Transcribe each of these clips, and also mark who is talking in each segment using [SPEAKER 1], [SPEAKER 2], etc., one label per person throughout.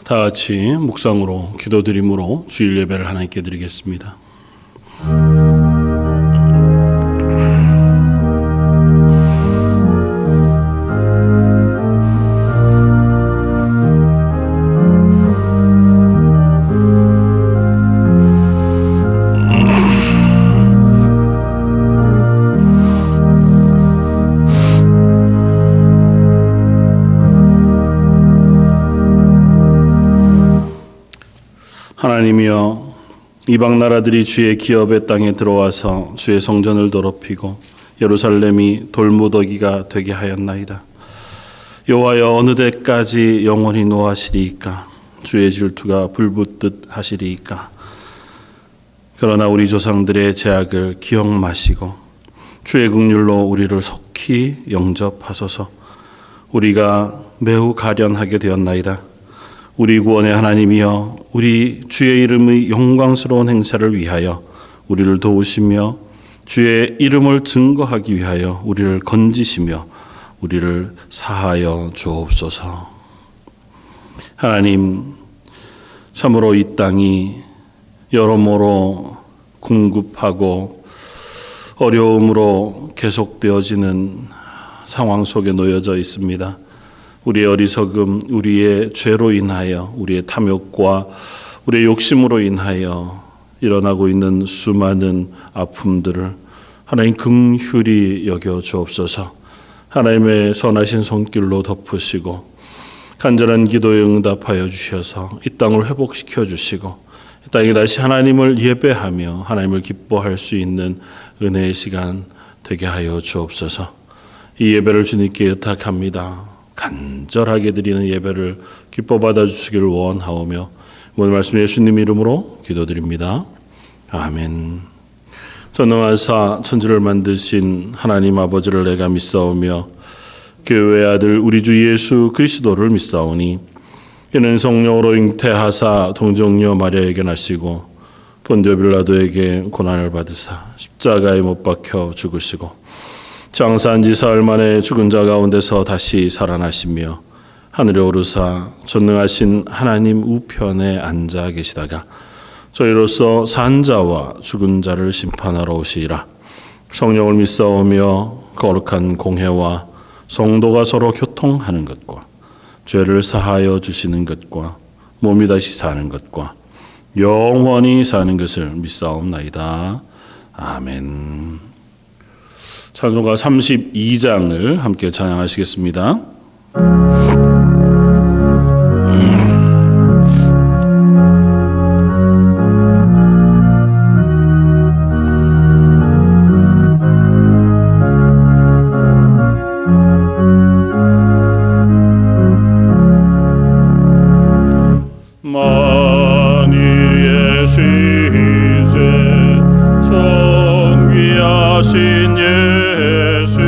[SPEAKER 1] 다 같이 묵상으로 기도드림으로 주일 예배를 하나님께 드리겠습니다. 하나님이여, 이방 나라들이 주의 기업의 땅에 들어와서 주의 성전을 더럽히고 예루살렘이 돌무더기가 되게 하였나이다. 여호와여, 어느 때까지 영원히 노하시리이까? 주의 질투가 불붙듯 하시리이까? 그러나 우리 조상들의 죄악을 기억 마시고 주의 긍휼로 우리를 속히 영접하소서. 우리가 매우 가련하게 되었나이다. 우리 구원의 하나님이여, 우리 주의 이름의 영광스러운 행사를 위하여 우리를 도우시며 주의 이름을 증거하기 위하여 우리를 건지시며 우리를 사하여 주옵소서. 하나님, 참으로 이 땅이 여러모로 궁급하고 어려움으로 계속되어지는 상황 속에 놓여져 있습니다. 우리의 어리석음, 우리의 죄로 인하여, 우리의 탐욕과 우리의 욕심으로 인하여 일어나고 있는 수많은 아픔들을 하나님 긍휼히 여겨 주옵소서. 하나님의 선하신 손길로 덮으시고 간절한 기도에 응답하여 주셔서 이 땅을 회복시켜 주시고 이 땅에 다시 하나님을 예배하며 하나님을 기뻐할 수 있는 은혜의 시간 되게 하여 주옵소서. 이 예배를 주님께 의탁합니다. 간절하게 드리는 예배를 기뻐 받아주시기를 원하오며 오늘 말씀 예수님 이름으로 기도드립니다. 아멘. 전능하사 천지를 만드신 하나님 아버지를 내가 믿사오며 그 외아들 우리 주 예수 그리스도를 믿사오니 이는 성령으로 잉태하사 동정녀 마리아에게 나시고 본디오 빌라도에게 고난을 받으사 십자가에 못 박혀 죽으시고 장사한 지 사흘 만에 죽은 자 가운데서 다시 살아나시며 하늘에 오르사 전능하신 하나님 우편에 앉아 계시다가 저희로서 산 자와 죽은 자를 심판하러 오시리라. 성령을 믿사오며 거룩한 공회와 성도가 서로 교통하는 것과 죄를 사하여 주시는 것과 몸이 다시 사는 것과 영원히 사는 것을 믿사옵나이다. 아멘. 찬송가 32장을 함께 찬양하시겠습니다.
[SPEAKER 2] 만유의 시제 존귀하신 예수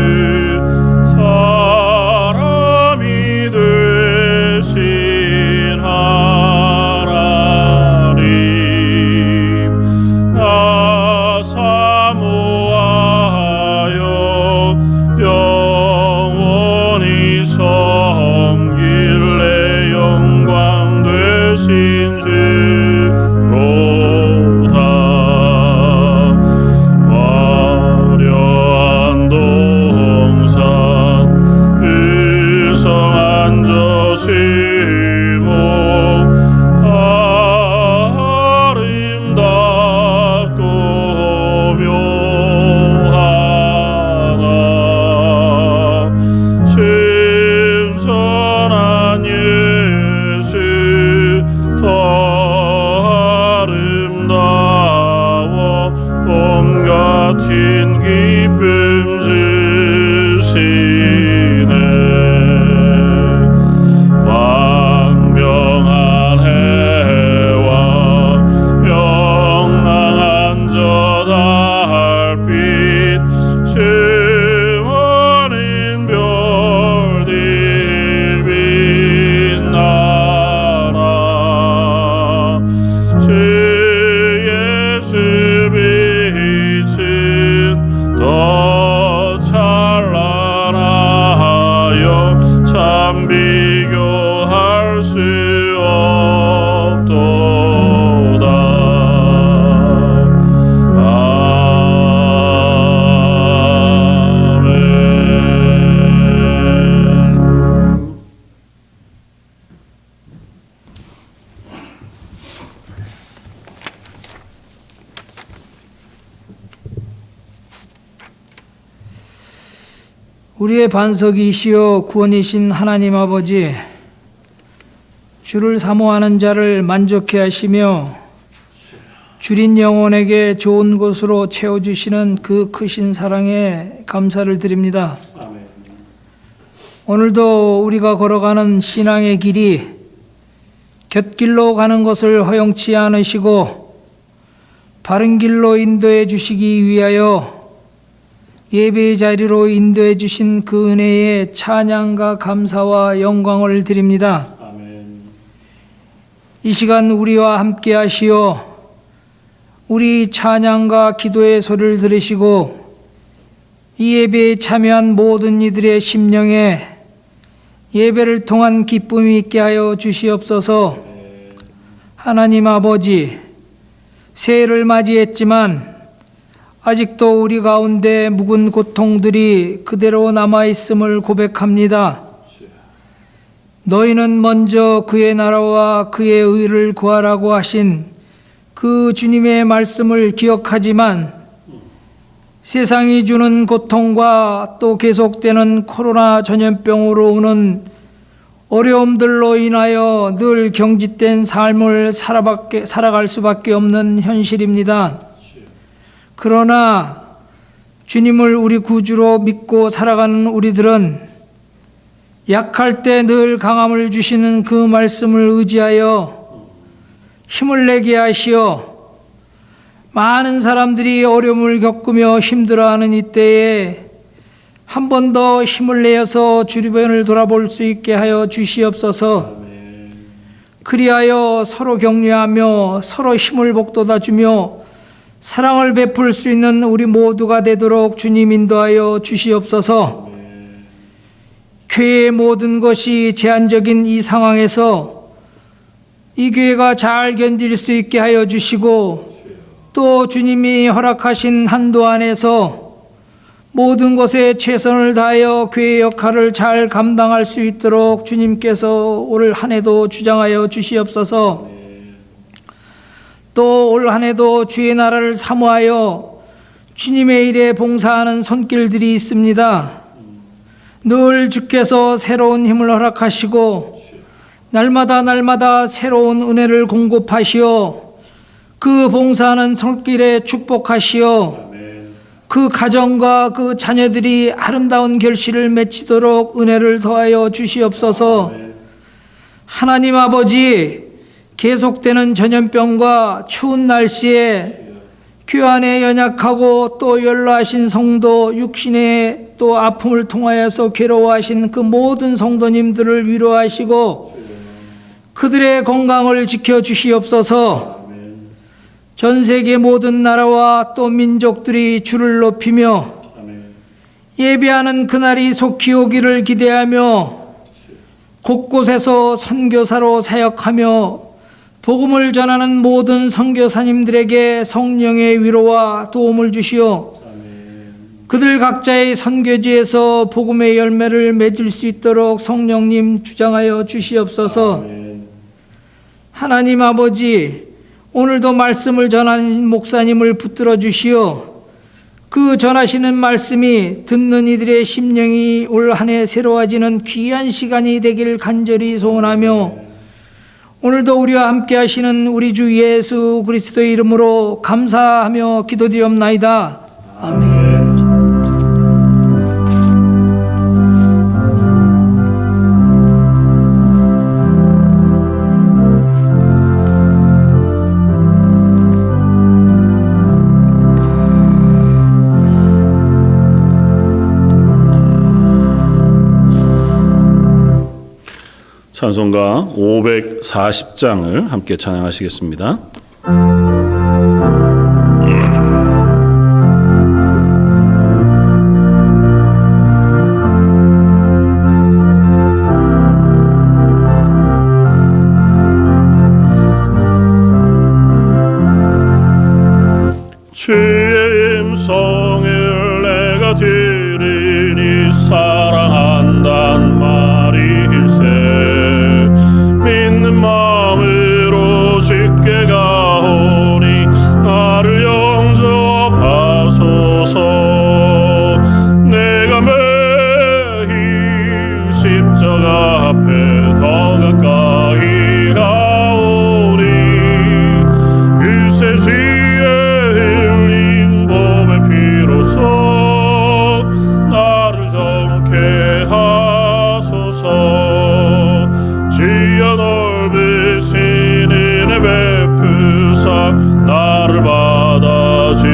[SPEAKER 2] 사람이 되신 하나님 나 사모하여 영원히 섬길래 영광 되신 주로다. 화려한 동산 의성한 저 세목 아름답고 묘하나 신선한 예수 더 아름다워 봄 같은 기쁨 주시네.
[SPEAKER 3] 우리의 반석이시여 구원이신 하나님 아버지, 주를 사모하는 자를 만족해 하시며 주린 영혼에게 좋은 곳으로 채워주시는 그 크신 사랑에 감사를 드립니다. 오늘도 우리가 걸어가는 신앙의 길이 곁길로 가는 것을 허용치 않으시고 바른 길로 인도해 주시기 위하여 예배의 자리로 인도해 주신 그 은혜에 찬양과 감사와 영광을 드립니다. 이 시간 우리와 함께 하시어 우리 찬양과 기도의 소리를 들으시고 이 예배에 참여한 모든 이들의 심령에 예배를 통한 기쁨이 있게 하여 주시옵소서. 하나님 아버지, 새해를 맞이했지만 아직도 우리 가운데 묵은 고통들이 그대로 남아있음을 고백합니다. 너희는 먼저 그의 나라와 그의 의를 구하라고 하신 그 주님의 말씀을 기억하지만 세상이 주는 고통과 또 계속되는 코로나 전염병으로 오는 어려움들로 인하여 늘 경직된 삶을 살아갈 수밖에 없는 현실입니다. 그러나 주님을 우리 구주로 믿고 살아가는 우리들은 약할 때 늘 강함을 주시는 그 말씀을 의지하여 힘을 내게 하시어 많은 사람들이 어려움을 겪으며 힘들어하는 이때에 한 번 더 힘을 내어서 주변을 돌아볼 수 있게 하여 주시옵소서. 그리하여 서로 격려하며 서로 힘을 북돋아주며 사랑을 베풀 수 있는 우리 모두가 되도록 주님 인도하여 주시옵소서. 교회의 모든 것이 제한적인 이 상황에서 이 교회가 잘 견딜 수 있게 하여 주시고 또 주님이 허락하신 한도 안에서 모든 것에 최선을 다하여 교회의 역할을 잘 감당할 수 있도록 주님께서 올 한 해도 주장하여 주시옵소서. 또 올 한 해도 주의 나라를 사모하여 주님의 일에 봉사하는 손길들이 있습니다. 늘 주께서 새로운 힘을 허락하시고 날마다 새로운 은혜를 공급하시어 그 봉사하는 손길에 축복하시어 그 가정과 그 자녀들이 아름다운 결실을 맺히도록 은혜를 더하여 주시옵소서. 하나님 아버지, 계속되는 전염병과 추운 날씨에 교회 안에 연약하고 또 연로하신 성도, 육신의 또 아픔을 통하여서 괴로워하신 그 모든 성도님들을 위로하시고 그들의 건강을 지켜주시옵소서. 전 세계 모든 나라와 또 민족들이 주를 높이며 예배하는 그날이 속히 오기를 기대하며 곳곳에서 선교사로 사역하며 복음을 전하는 모든 선교사님들에게 성령의 위로와 도움을 주시어 그들 각자의 선교지에서 복음의 열매를 맺을 수 있도록 성령님 주장하여 주시옵소서. 하나님 아버지, 오늘도 말씀을 전하는 목사님을 붙들어 주시어 그 전하시는 말씀이 듣는 이들의 심령이 올 한 해 새로워지는 귀한 시간이 되길 간절히 소원하며 오늘도 우리와 함께 하시는 우리 주 예수 그리스도의 이름으로 감사하며 기도드리옵나이다. 아멘.
[SPEAKER 1] 찬송가 540장을 함께 찬양하시겠습니다.
[SPEAKER 2] 주의 음성을 내가 들으니 사랑한단 말일세 믿는 마음으로 쉽게 가오 주사 나를 받아주시고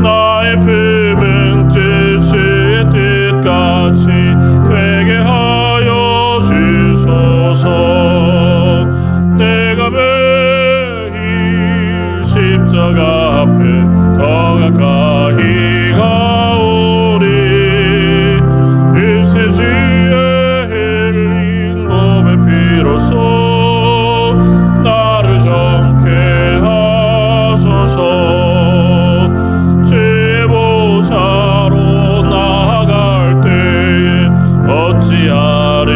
[SPEAKER 2] 나의 품은 뜻의 뜻같이 되게 하여 주소서. 내가 매일 십자가 앞에 더 가까이 가오리. 글쎄 주의 흘린 몸의 피로써 나를 정케 하소서. 주의 보좌로 나아갈 때에 어찌하리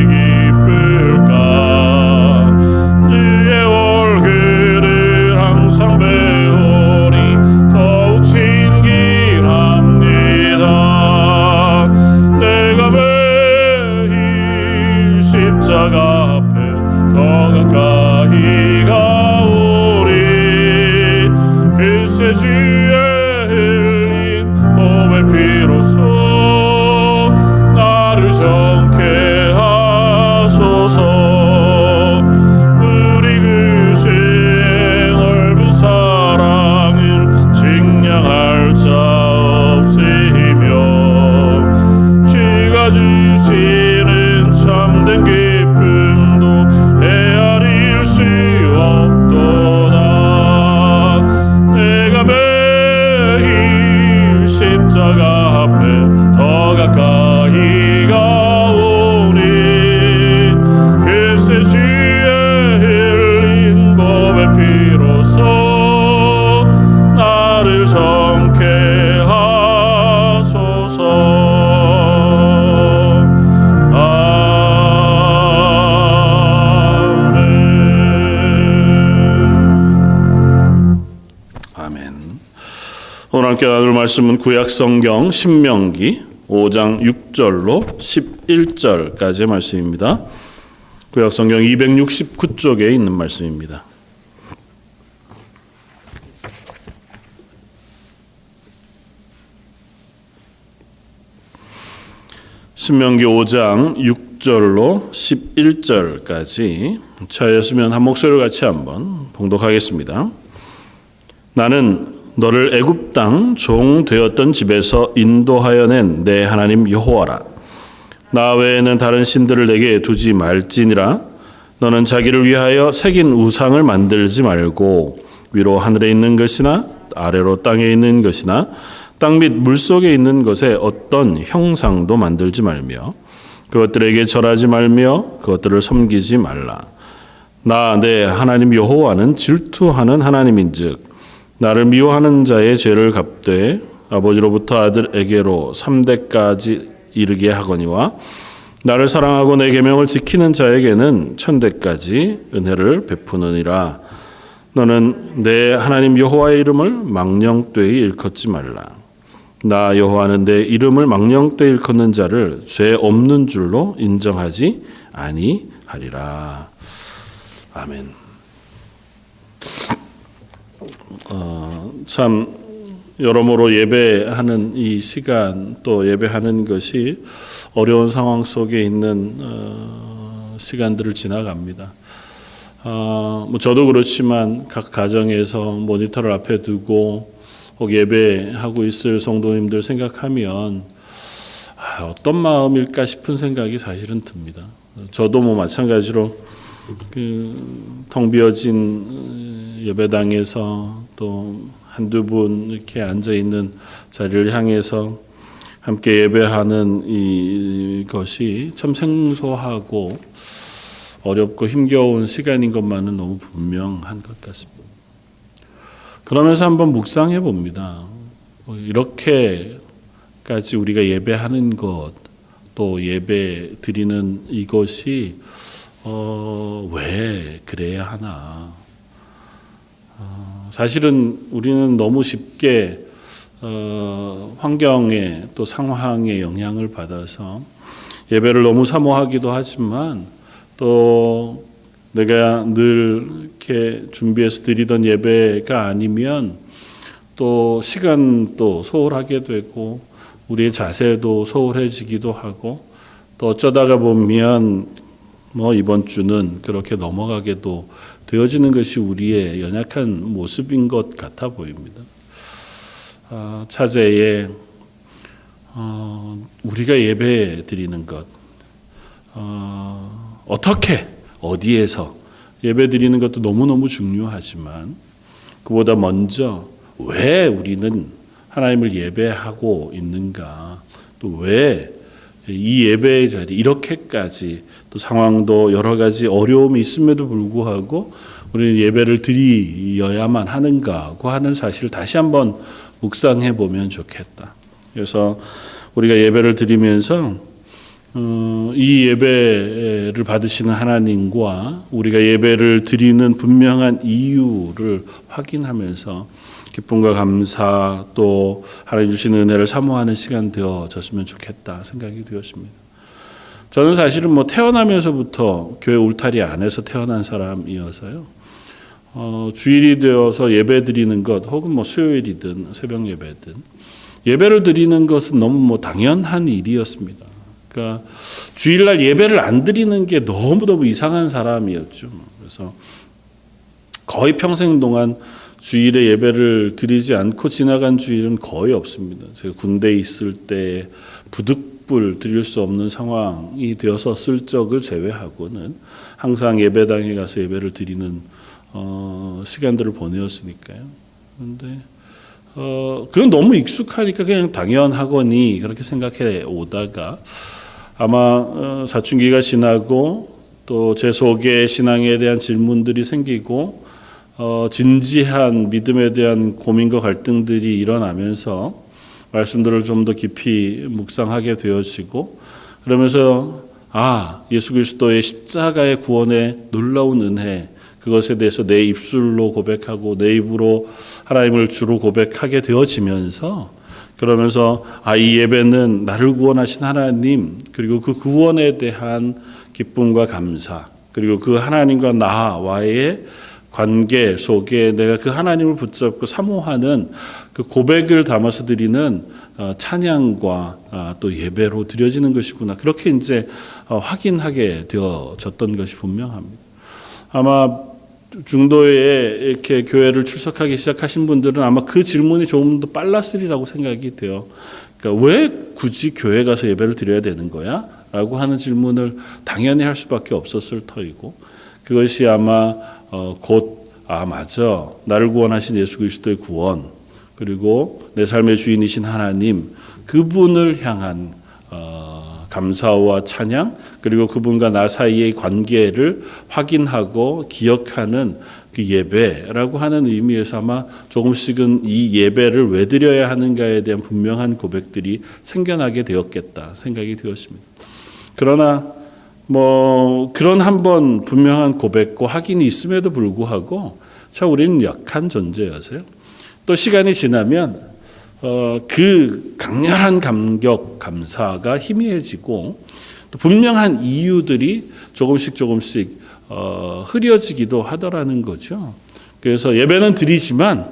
[SPEAKER 2] 기쁠까. 주의 얼굴을 항상 배우니 더욱 친길합니다. 내가 매일 십자가 앞에 더 가까이 가오리. 글쎄 주의 흘린 몸의 피로써 나를 정케 하소서. 우리 그의 넓은 사랑을 증량할 자 없으며 주가 주시는 참된 기쁨도 헤아릴 수 없도다. 내가 매일 십자가 앞에 더 가까이 가오니. 글쎄 주의 흘린 몸의 피로써 나를 정케 하소서.
[SPEAKER 1] 아멘. 오늘 함께 나눌 말씀은 구약성경 신명기 5장 6절로 11절까지의 말씀입니다. 구약성경 269쪽에 있는 말씀입니다. 신명기 5장 6절로 11절까지 차였으면 한 목소리로 같이 한번 봉독하겠습니다. 나는 너를 애굽 땅 종 되었던 집에서 인도하여 낸 내 하나님 여호와라. 나 외에는 다른 신들을 내게 두지 말지니라. 너는 자기를 위하여 새긴 우상을 만들지 말고 위로 하늘에 있는 것이나 아래로 땅에 있는 것이나 땅 및 물속에 있는 것에 어떤 형상도 만들지 말며 그것들에게 절하지 말며 그것들을 섬기지 말라. 나 내 하나님 여호와는 질투하는 하나님인즉 나를 미워하는 자의 죄를 갚되 아버지로부터 아들에게로 3대까지 이르게 하거니와 나를 사랑하고 내 계명을 지키는 자에게는 1000대까지 은혜를 베푸느니라. 너는 내 하나님 여호와의 이름을 망령되이 일컫지 말라. 나 여호와는 내 이름을 망령되이 일컫는 자를 죄 없는 줄로 인정하지 아니하리라. 아멘. 참 여러모로 예배하는 이 시간 또 예배하는 것이 어려운 상황 속에 있는 시간들을 지나갑니다. 저도 그렇지만 각 가정에서 모니터를 앞에 두고 혹 예배하고 있을 성도님들 생각하면 어떤 마음일까 싶은 생각이 사실은 듭니다. 저도 마찬가지로 텅 비어진 예배당에서 또 한두 분 이렇게 앉아 있는 자리를 향해서 함께 예배하는 이것이 참 생소하고 어렵고 힘겨운 시간인 것만은 너무 분명한 것 같습니다. 그러면서 한번 묵상해 봅니다. 이렇게까지 우리가 예배하는 것, 또 예배 드리는 이것이 왜 그래야 하나? 사실은 우리는 너무 쉽게 환경에 또 상황에 영향을 받아서 예배를 너무 사모하기도 하지만 또 내가 늘 이렇게 준비해서 드리던 예배가 아니면 또 시간도 소홀하게 되고 우리의 자세도 소홀해지기도 하고 또 어쩌다가 보면 이번 주는 그렇게 넘어가게도 되어지는 것이 우리의 연약한 모습인 것 같아 보입니다. 차제에 우리가 예배 드리는 것, 어떻게 어디에서 예배 드리는 것도 너무너무 중요하지만 그보다 먼저 왜 우리는 하나님을 예배하고 있는가, 또 왜 이 예배의 자리 이렇게까지 또 상황도 여러 가지 어려움이 있음에도 불구하고 우리는 예배를 드려야만 하는가고 하는 사실을 다시 한번 묵상해 보면 좋겠다. 그래서 우리가 예배를 드리면서 이 예배를 받으시는 하나님과 우리가 예배를 드리는 분명한 이유를 확인하면서 기쁨과 감사 또 하나님 주시는 은혜를 사모하는 시간 되어졌으면 좋겠다 생각이 되었습니다. 저는 사실은 태어나면서부터 교회 울타리 안에서 태어난 사람이어서요. 주일이 되어서 예배 드리는 것 혹은 수요일이든 새벽 예배든 예배를 드리는 것은 너무 당연한 일이었습니다. 그러니까 주일날 예배를 안 드리는 게 너무너무 이상한 사람이었죠. 그래서 거의 평생 동안 주일에 예배를 드리지 않고 지나간 주일은 거의 없습니다. 제가 군대에 있을 때 부득불 드릴 수 없는 상황이 되었었을 적을 제외하고는 항상 예배당에 가서 예배를 드리는 시간들을 보내었으니까요. 그런데 그건 너무 익숙하니까 그냥 당연하거니 그렇게 생각해 오다가 아마 사춘기가 지나고 또 제 속에 신앙에 대한 질문들이 생기고 진지한 믿음에 대한 고민과 갈등들이 일어나면서 말씀들을 좀 더 깊이 묵상하게 되어지고 그러면서 예수 그리스도의 십자가의 구원의 놀라운 은혜 그것에 대해서 내 입술로 고백하고 내 입으로 하나님을 주로 고백하게 되어지면서 그러면서 이 예배는 나를 구원하신 하나님 그리고 그 구원에 대한 기쁨과 감사 그리고 그 하나님과 나와의 관계 속에 내가 그 하나님을 붙잡고 사모하는 그 고백을 담아서 드리는 찬양과 또 예배로 드려지는 것이구나. 그렇게 이제 확인하게 되어졌던 것이 분명합니다. 아마 중도에 이렇게 교회를 출석하기 시작하신 분들은 아마 그 질문이 조금 더 빨랐으리라고 생각이 돼요. 그러니까 왜 굳이 교회 가서 예배를 드려야 되는 거야? 라고 하는 질문을 당연히 할 수밖에 없었을 터이고 그것이 아마 맞아. 나를 구원하신 예수 그리스도의 구원 그리고 내 삶의 주인이신 하나님 그분을 향한 감사와 찬양 그리고 그분과 나 사이의 관계를 확인하고 기억하는 그 예배라고 하는 의미에서 아마 조금씩은 이 예배를 왜 드려야 하는가에 대한 분명한 고백들이 생겨나게 되었겠다 생각이 되었습니다. 그러나 그런 한번 분명한 고백과 확인이 있음에도 불구하고 참 우리는 약한 존재여서요. 또 시간이 지나면 그 강렬한 감격, 감사가 희미해지고 또 분명한 이유들이 조금씩 흐려지기도 하더라는 거죠. 그래서 예배는 드리지만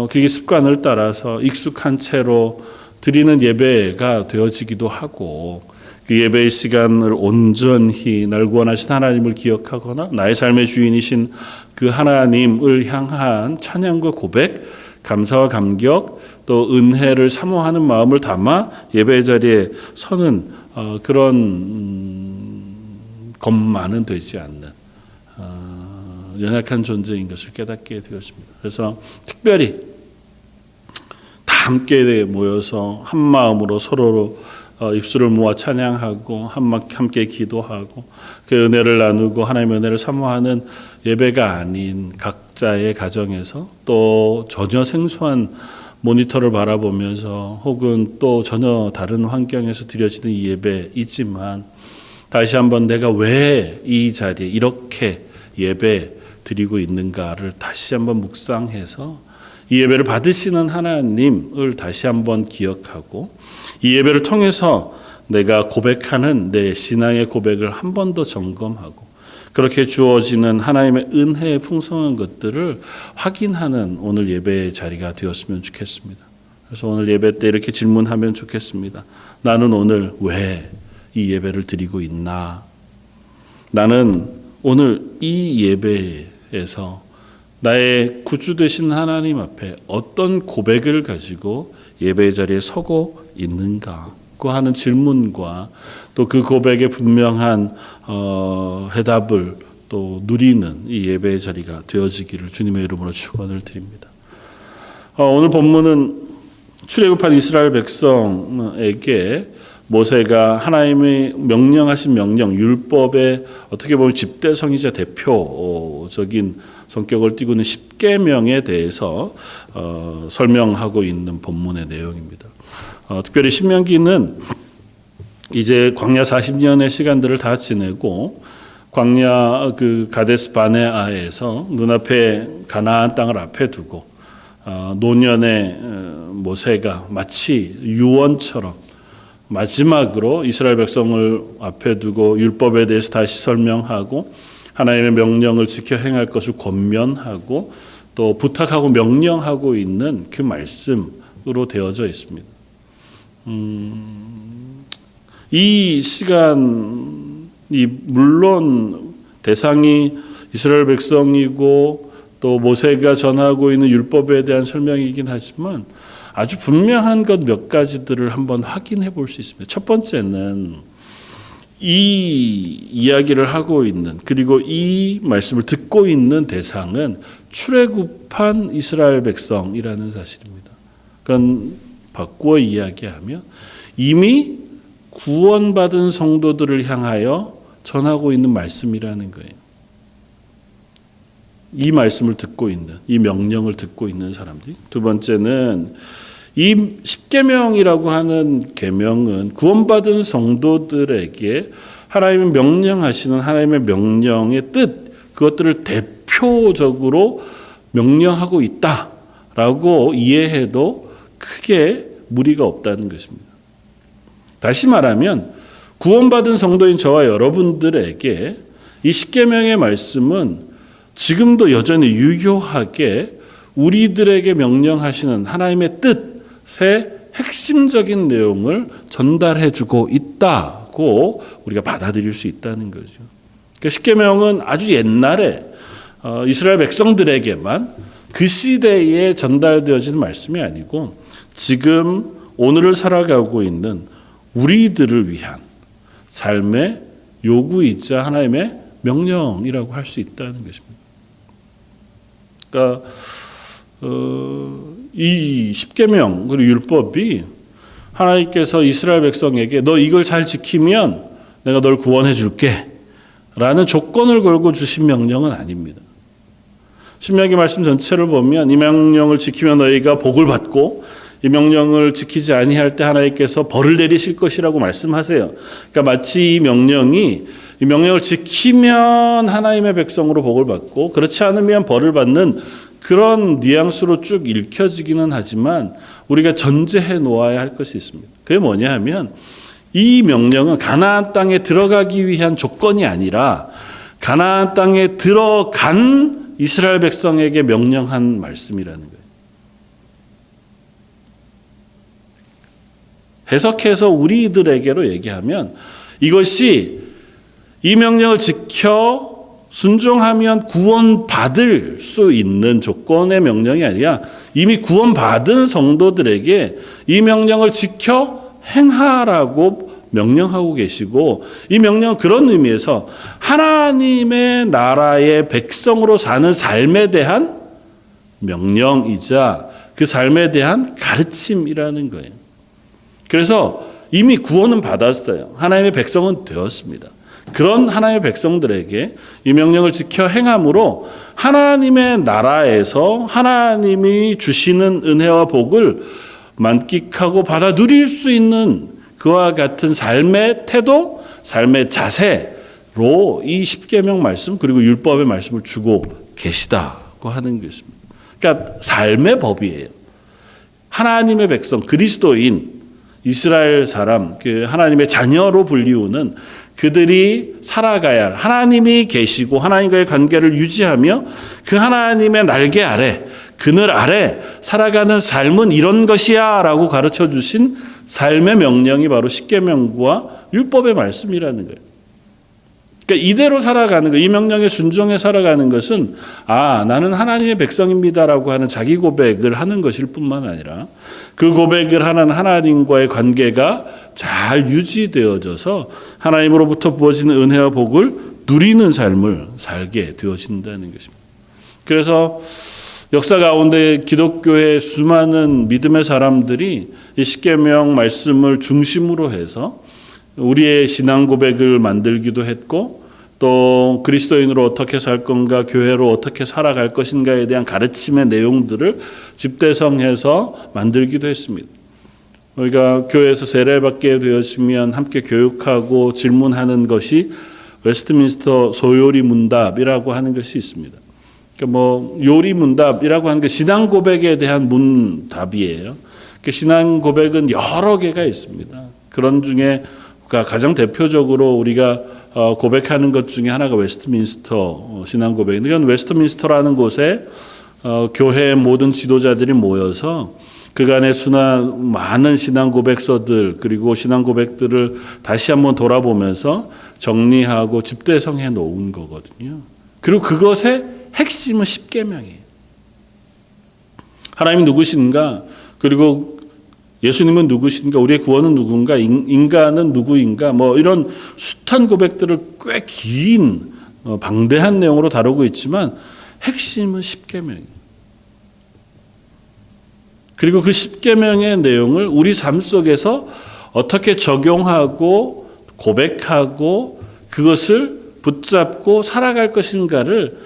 [SPEAKER 1] 그게 습관을 따라서 익숙한 채로 드리는 예배가 되어지기도 하고 그 예배의 시간을 온전히 날 구원하신 하나님을 기억하거나 나의 삶의 주인이신 그 하나님을 향한 찬양과 고백, 감사와 감격, 또 은혜를 사모하는 마음을 담아 예배의 자리에 서는 그런 것만은 되지 않는 연약한 존재인 것을 깨닫게 되었습니다. 그래서 특별히 다 함께 모여서 한 마음으로 서로로 입술을 모아 찬양하고 함께 기도하고 그 은혜를 나누고 하나님의 은혜를 사모하는 예배가 아닌 각자의 가정에서 또 전혀 생소한 모니터를 바라보면서 혹은 또 전혀 다른 환경에서 드려지는 이 예배이지만 다시 한번 내가 왜 이 자리에 이렇게 예배 드리고 있는가를 다시 한번 묵상해서 이 예배를 받으시는 하나님을 다시 한번 기억하고 이 예배를 통해서 내가 고백하는 내 신앙의 고백을 한 번 더 점검하고 그렇게 주어지는 하나님의 은혜의 풍성한 것들을 확인하는 오늘 예배의 자리가 되었으면 좋겠습니다. 그래서 오늘 예배 때 이렇게 질문하면 좋겠습니다. 나는 오늘 왜 이 예배를 드리고 있나? 나는 오늘 이 예배에서 나의 구주 되신 하나님 앞에 어떤 고백을 가지고 예배의 자리에 서고 있는가 하는 질문과 또 그 고백에 분명한 해답을 또 누리는 이 예배의 자리가 되어지기를 주님의 이름으로 축원을 드립니다. 오늘 본문은 출애굽한 이스라엘 백성에게 모세가 하나님의 명령하신 명령, 율법의 어떻게 보면 집대성이자 대표적인 성격을 띠고 있는 십계명에 대해서 설명하고 있는 본문의 내용입니다. 특별히 신명기는 이제 광야 40년의 시간들을 다 지내고 광야 그 가데스 바네아에서 눈앞에 가나안 땅을 앞에 두고 노년의 모세가 마치 유언처럼 마지막으로 이스라엘 백성을 앞에 두고 율법에 대해서 다시 설명하고 하나님의 명령을 지켜 행할 것을 권면하고 또 부탁하고 명령하고 있는 그 말씀으로 되어져 있습니다. 이 시간이 물론 대상이 이스라엘 백성이고 또 모세가 전하고 있는 율법에 대한 설명이긴 하지만 아주 분명한 것 몇 가지들을 한번 확인해 볼 수 있습니다. 첫 번째는 이 이야기를 하고 있는 그리고 이 말씀을 듣고 있는 대상은 출애굽한 이스라엘 백성이라는 사실입니다. 그건 바꾸어 이야기하면 이미 구원받은 성도들을 향하여 전하고 있는 말씀이라는 거예요. 이 말씀을 듣고 있는, 이 명령을 듣고 있는 사람들이. 두 번째는 이 십계명이라고 하는 계명은 구원받은 성도들에게 하나님이 명령하시는 하나님의 명령의 뜻, 그것들을 대표적으로 명령하고 있다라고 이해해도 크게 무리가 없다는 것입니다. 다시 말하면 구원받은 성도인 저와 여러분들에게 이 십계명의 말씀은 지금도 여전히 유효하게 우리들에게 명령하시는 하나님의 뜻의 핵심적인 내용을 전달해주고 있다고 우리가 받아들일 수 있다는 거죠. 그러니까 십계명은 아주 옛날에 이스라엘 백성들에게만 그 시대에 전달되어지는 말씀이 아니고 지금 오늘을 살아가고 있는 우리들을 위한 삶의 요구이자 하나님의 명령이라고 할 수 있다는 것입니다. 그러니까 이 십계명 그리고 율법이 하나님께서 이스라엘 백성에게 너 이걸 잘 지키면 내가 널 구원해 줄게 라는 조건을 걸고 주신 명령은 아닙니다. 신명기 말씀 전체를 보면 이 명령을 지키면 너희가 복을 받고 이 명령을 지키지 아니할 때 하나님께서 벌을 내리실 것이라고 말씀하세요. 그러니까 마치 이 명령을 지키면 하나님의 백성으로 복을 받고 그렇지 않으면 벌을 받는 그런 뉘앙스로 쭉 읽혀지기는 하지만 우리가 전제해 놓아야 할 것이 있습니다. 그게 뭐냐 하면 이 명령은 가나안 땅에 들어가기 위한 조건이 아니라 가나안 땅에 들어간 이스라엘 백성에게 명령한 말씀이라는 거예요. 해석해서 우리들에게로 얘기하면 이것이 이 명령을 지켜 순종하면 구원받을 수 있는 조건의 명령이 아니라 이미 구원받은 성도들에게 이 명령을 지켜 행하라고 명령하고 계시고 이 명령은 그런 의미에서 하나님의 나라의 백성으로 사는 삶에 대한 명령이자 그 삶에 대한 가르침이라는 거예요. 그래서 이미 구원은 받았어요. 하나님의 백성은 되었습니다. 그런 하나님의 백성들에게 이 명령을 지켜 행함으로 하나님의 나라에서 하나님이 주시는 은혜와 복을 만끽하고 받아 누릴 수 있는 그와 같은 삶의 태도, 삶의 자세로 이 십계명 말씀 그리고 율법의 말씀을 주고 계시다고 하는 것입니다. 그러니까 삶의 법이에요. 하나님의 백성, 그리스도인, 이스라엘 사람, 그 하나님의 자녀로 불리우는 그들이 살아가야 할 하나님이 계시고 하나님과의 관계를 유지하며 그 하나님의 날개 아래, 그늘 아래 살아가는 삶은 이런 것이야 라고 가르쳐 주신 삶의 명령이 바로 십계명과 율법의 말씀이라는 거예요. 그러니까 이대로 살아가는 것, 이 명령에 순종해 살아가는 것은 나는 하나님의 백성입니다라고 하는 자기 고백을 하는 것일 뿐만 아니라 그 고백을 하는 하나님과의 관계가 잘 유지되어져서 하나님으로부터 부어지는 은혜와 복을 누리는 삶을 살게 되어진다는 것입니다. 그래서 역사 가운데 기독교의 수많은 믿음의 사람들이 이 십계명 말씀을 중심으로 해서 우리의 신앙 고백을 만들기도 했고 또 그리스도인으로 어떻게 살 건가, 교회로 어떻게 살아갈 것인가에 대한 가르침의 내용들을 집대성해서 만들기도 했습니다. 우리가 교회에서 세례받게 되었으면 함께 교육하고 질문하는 것이 웨스트민스터 소요리 문답이라고 하는 것이 있습니다. 그러니까 요리 문답이라고 하는 게 신앙 고백에 대한 문답이에요. 신앙 고백은 여러 개가 있습니다. 그런 중에 가장 대표적으로 우리가 고백하는 것 중에 하나가 웨스트민스터 신앙 고백인데, 이건 웨스트민스터라는 곳에 교회의 모든 지도자들이 모여서 그간의 많은 신앙 고백서들 그리고 신앙 고백들을 다시 한번 돌아보면서 정리하고 집대성해 놓은 거거든요. 그리고 그것의 핵심은 십계명이에요. 하나님이 누구신가? 그리고 예수님은 누구신가? 우리의 구원은 누군가? 인간은 누구인가? 이런 숱한 고백들을 꽤 긴 방대한 내용으로 다루고 있지만 핵심은 십계명이에요. 그리고 그 십계명의 내용을 우리 삶 속에서 어떻게 적용하고 고백하고 그것을 붙잡고 살아갈 것인가를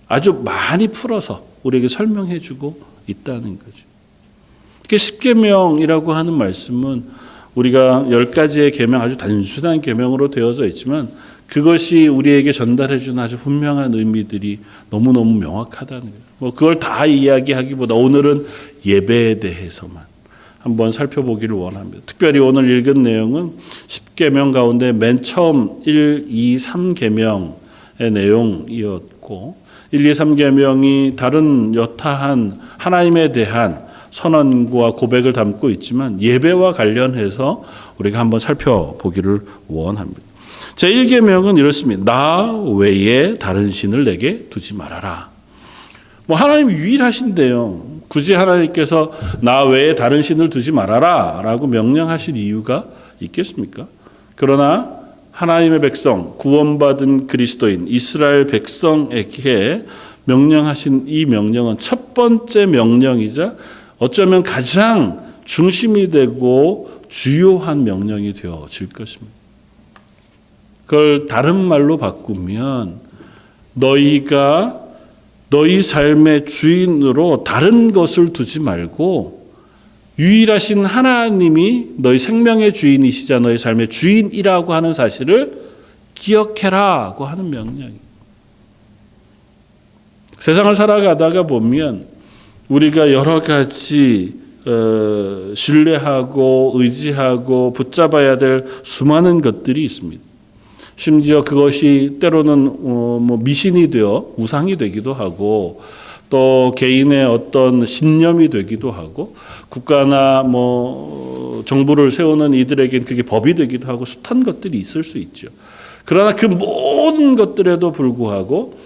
[SPEAKER 1] 아주 많이 풀어서 우리에게 설명해 주고 있다는 거죠. 십계명이라고 하는 말씀은 우리가 10가지의 계명, 아주 단순한 계명으로 되어져 있지만 그것이 우리에게 전달해 주는 아주 분명한 의미들이 너무너무 명확하다는 거예요. 그걸 다 이야기하기보다 오늘은 예배에 대해서만 한번 살펴보기를 원합니다. 특별히 오늘 읽은 내용은 십계명 가운데 맨 처음 1, 2, 3계명의 내용이었고 1, 2, 3계명이 다른 여타한 하나님에 대한 선언과 고백을 담고 있지만 예배와 관련해서 우리가 한번 살펴보기를 원합니다. 제1계명은 이렇습니다. 나 외에 다른 신을 내게 두지 말아라. 하나님 유일하신데요. 굳이 하나님께서 나 외에 다른 신을 두지 말아라 라고 명령하실 이유가 있겠습니까? 그러나 하나님의 백성, 구원받은 그리스도인, 이스라엘 백성에게 명령하신 이 명령은 첫 번째 명령이자 어쩌면 가장 중심이 되고 주요한 명령이 되어질 것입니다. 그걸 다른 말로 바꾸면 너희가 너희 삶의 주인으로 다른 것을 두지 말고 유일하신 하나님이 너희 생명의 주인이시자 너희 삶의 주인이라고 하는 사실을 기억해라고 하는 명령입니다. 세상을 살아가다가 보면 우리가 여러 가지 신뢰하고 의지하고 붙잡아야 될 수많은 것들이 있습니다. 심지어 그것이 때로는 미신이 되어 우상이 되기도 하고 또 개인의 어떤 신념이 되기도 하고 국가나 정부를 세우는 이들에겐 그게 법이 되기도 하고 숱한 것들이 있을 수 있죠. 그러나 그 모든 것들에도 불구하고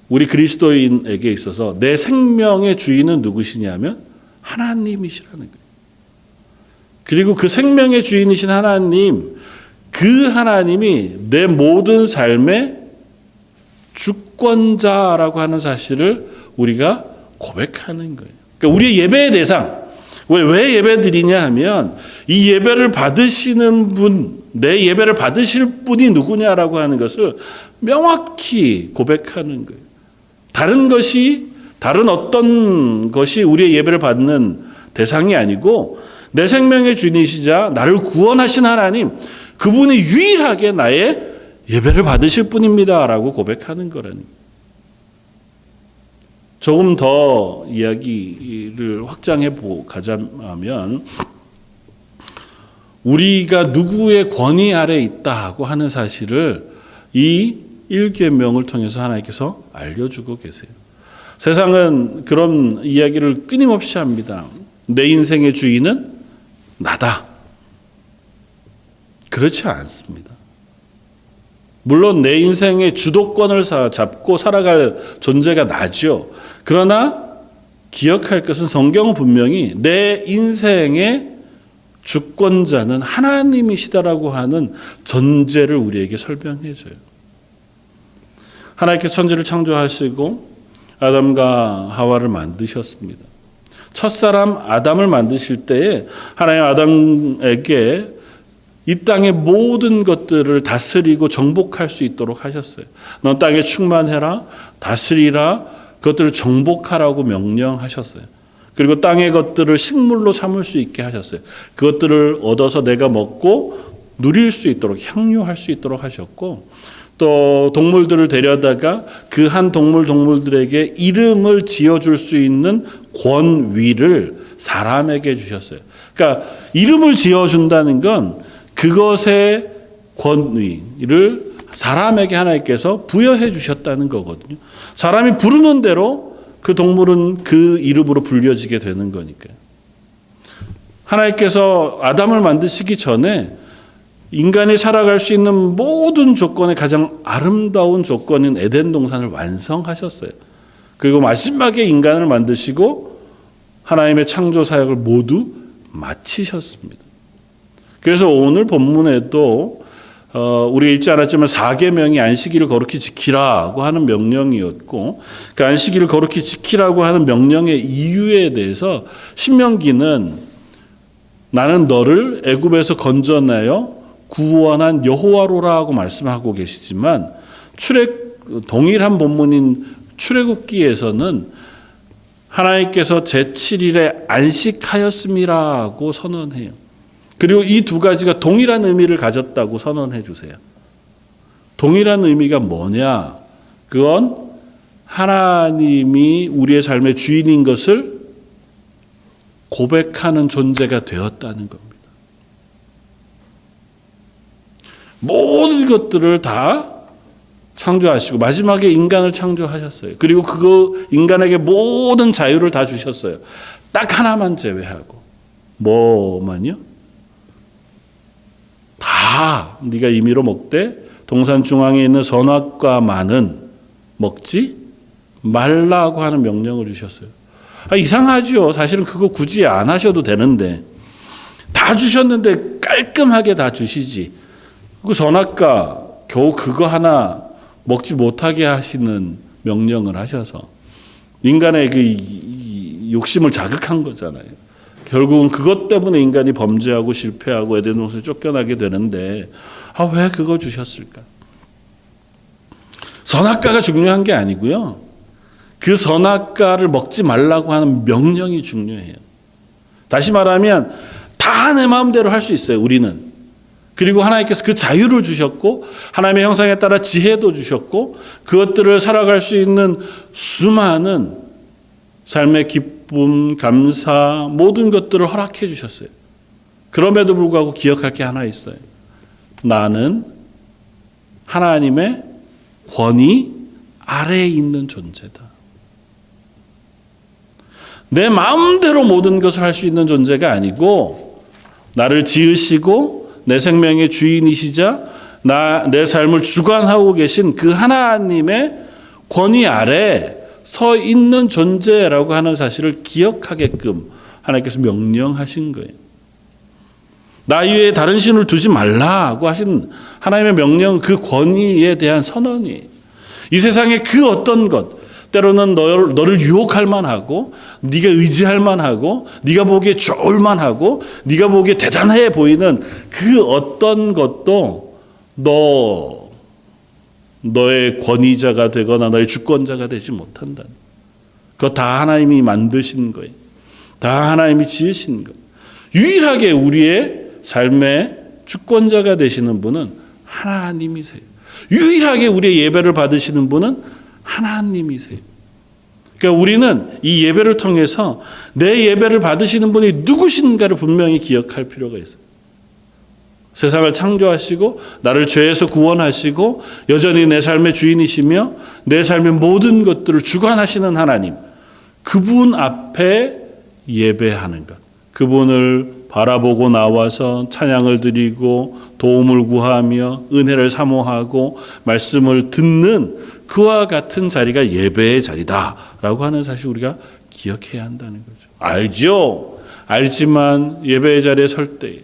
[SPEAKER 1] 우리 그리스도인에게 있어서 내 생명의 주인은 누구시냐면 하나님이시라는 거예요. 그리고 그 생명의 주인이신 하나님, 그 하나님이 내 모든 삶의 주권자라고 하는 사실을 우리가 고백하는 거예요. 그러니까 우리의 예배의 대상, 왜 예배 드리냐 하면 이 예배를 받으시는 분, 내 예배를 받으실 분이 누구냐라고 하는 것을 명확히 고백하는 거예요. 다른 어떤 것이 우리의 예배를 받는 대상이 아니고 내 생명의 주인이시자 나를 구원하신 하나님, 그분이 유일하게 나의 예배를 받으실 분입니다라고 고백하는 거라는 거예요. 조금 더 이야기를 확장해 가자면 우리가 누구의 권위 아래 있다고 하는 사실을 이 1계명을 통해서 하나님께서 알려주고 계세요. 세상은 그런 이야기를 끊임없이 합니다. 내 인생의 주인은 나다. 그렇지 않습니다. 물론 내 인생의 주도권을 잡고 살아갈 존재가 나죠. 그러나 기억할 것은 성경은 분명히 내 인생의 주권자는 하나님이시다라고 하는 전제를 우리에게 설명해줘요. 하나님께서 천지를 창조하시고 아담과 하와를 만드셨습니다. 첫사람 아담을 만드실 때에 하나님 아담에게 이 땅의 모든 것들을 다스리고 정복할 수 있도록 하셨어요. 넌 땅에 충만해라, 다스리라, 그것들을 정복하라고 명령하셨어요. 그리고 땅의 것들을 식물로 삼을 수 있게 하셨어요. 그것들을 얻어서 내가 먹고 누릴 수 있도록, 향유할 수 있도록 하셨고, 또 동물들을 데려다가 그 한 동물들에게 이름을 지어줄 수 있는 권위를 사람에게 주셨어요. 그러니까 이름을 지어준다는 건 그것의 권위를 사람에게 하나님께서 부여해 주셨다는 거거든요. 사람이 부르는 대로 그 동물은 그 이름으로 불려지게 되는 거니까요. 하나님께서 아담을 만드시기 전에 인간이 살아갈 수 있는 모든 조건의 가장 아름다운 조건인 에덴 동산을 완성하셨어요. 그리고 마지막에 인간을 만드시고 하나님의 창조 사역을 모두 마치셨습니다. 그래서 오늘 본문에도 우리가 읽지 않았지만 4계명이 안식일을 거룩히 지키라고 하는 명령이었고, 그 안식일을 거룩히 지키라고 하는 명령의 이유에 대해서 신명기는 나는 너를 애굽에서 건져내어 구원한 여호와로라고 말씀하고 계시지만 동일한 본문인 출애굽기에서는 하나님께서 제7일에 안식하였음이라고 선언해요. 그리고 이 두 가지가 동일한 의미를 가졌다고 선언해 주세요. 동일한 의미가 뭐냐? 그건 하나님이 우리의 삶의 주인인 것을 고백하는 존재가 되었다는 겁니다. 모든 것들을 다 창조하시고 마지막에 인간을 창조하셨어요. 그리고 그 인간에게 모든 자유를 다 주셨어요. 딱 하나만 제외하고. 뭐만요? 다 네가 임의로 먹되 동산 중앙에 있는 선악과만은 먹지 말라고 하는 명령을 주셨어요. 이상하죠. 사실은 그거 굳이 안 하셔도 되는데 다 주셨는데 깔끔하게 다 주시지. 그 선악과 겨우 그거 하나 먹지 못하게 하시는 명령을 하셔서 인간의 그 욕심을 자극한 거잖아요. 결국은 그것 때문에 인간이 범죄하고 실패하고 에덴 동산에 쫓겨나게 되는데 왜 그거 주셨을까? 선악과가 중요한 게 아니고요. 그 선악과를 먹지 말라고 하는 명령이 중요해요. 다시 말하면 다 내 마음대로 할 수 있어요. 우리는. 그리고 하나님께서 그 자유를 주셨고 하나님의 형상에 따라 지혜도 주셨고 그것들을 살아갈 수 있는 수많은 삶의 기쁨, 감사 모든 것들을 허락해 주셨어요. 그럼에도 불구하고 기억할 게 하나 있어요. 나는 하나님의 권위 아래에 있는 존재다. 내 마음대로 모든 것을 할 수 있는 존재가 아니고 나를 지으시고 내 생명의 주인이시자 내 삶을 주관하고 계신 그 하나님의 권위 아래 서 있는 존재라고 하는 사실을 기억하게끔 하나님께서 명령하신 거예요. 나 이외에 다른 신을 두지 말라고 하신 하나님의 명령, 그 권위에 대한 선언이에요. 이 세상의 그 어떤 것, 때로는 너를 유혹할 만하고 네가 의지할 만하고 네가 보기에 좋을 만하고 네가 보기에 대단해 보이는 그 어떤 것도 너의 권위자가 되거나 너의 주권자가 되지 못한다. 그거 다 하나님이 만드신 거예요. 다 하나님이 지으신 거예요. 유일하게 우리의 삶의 주권자가 되시는 분은 하나님이세요. 유일하게 우리의 예배를 받으시는 분은 하나님이세요. 그러니까 우리는 이 예배를 통해서 내 예배를 받으시는 분이 누구신가를 분명히 기억할 필요가 있어요. 세상을 창조하시고 나를 죄에서 구원하시고 여전히 내 삶의 주인이시며 내 삶의 모든 것들을 주관하시는 하나님, 그분 앞에 예배하는 것, 그분을 바라보고 나와서 찬양을 드리고 도움을 구하며 은혜를 사모하고 말씀을 듣는 그와 같은 자리가 예배의 자리다라고 하는 사실 우리가 기억해야 한다는 거죠. 알죠? 알지만 예배의 자리에 설 때